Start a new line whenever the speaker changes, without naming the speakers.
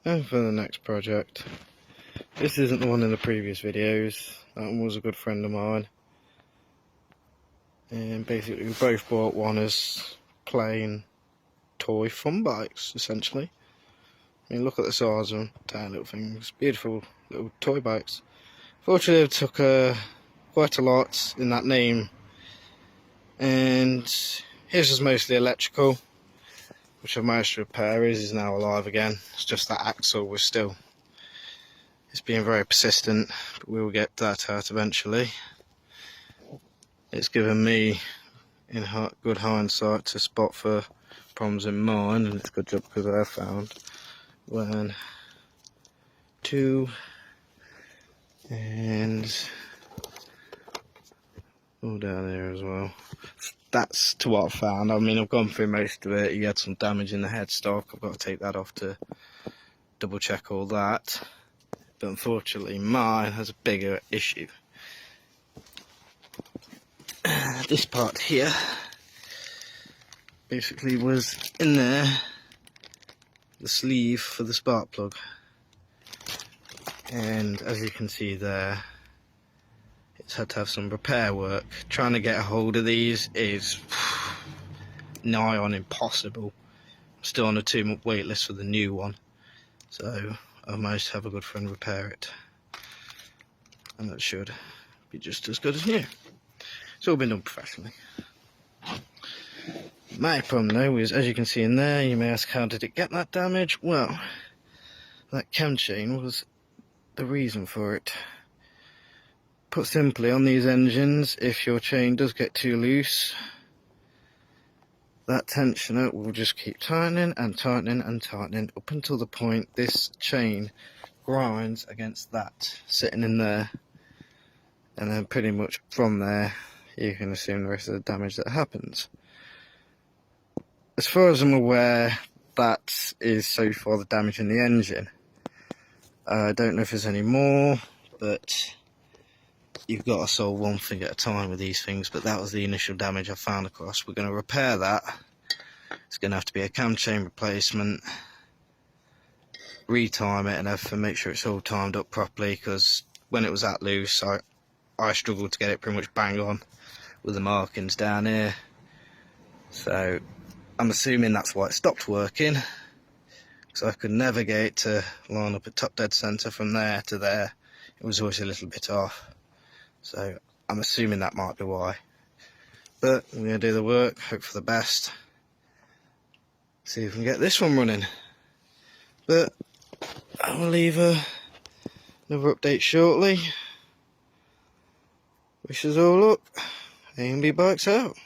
And for the next project, this isn't the one in the previous videos. That one was a good friend of mine, and basically we both bought one as plain toy fun bikes, essentially. I mean, look at the size of them, tiny little things, beautiful little toy bikes. Fortunately, it took quite a lot in that name, and his was mostly electrical, which I've managed to repair. His is now alive again. It's just that axle was still, it's being very persistent, but we will get that out eventually. It's given me, in good hindsight, to spot for problems in mine, and it's a good job because I have found 1, 2, and all down there as well. That's to what I found. I mean, I've gone through most of it. He had some damage in the headstock. I've got to take that off to double check all that. But unfortunately, mine has a bigger issue. This part here basically was in there, the sleeve for the spark plug. And as you can see there, it's had to have some repair work. Trying to get a hold of these is nigh on impossible. I'm still on a 2-month wait list for the new one, so I've managed to have a good friend repair it, and that should be just as good as new. It's all been done professionally. My problem though is, as you can see in there, you may ask, how did it get that damage? Well, that cam chain was the reason for it. Put simply, on these engines, if your chain does get too loose, that tensioner will just keep tightening and tightening and tightening up until the point this chain grinds against that sitting in there, and then pretty much from there you can assume the rest of the damage that happens. As far as I'm aware, that is so far the damage in the engine. I don't know if there's any more, but you've got to solve one thing at a time with these things. But that was the initial damage I found across. We're going to repair that. It's going to have to be a cam chain replacement, retime it and everything, make sure it's all timed up properly, because when it was that loose I struggled to get it pretty much bang on with the markings down here. So I'm assuming that's why it stopped working, because I could never get it to line up at top dead centre from there to there. It was always a little bit off, so I'm assuming that might be why. But we're going to do the work, hope for the best, see if we can get this one running. But I will leave another update shortly. Wish us all luck. A&B Bikes out.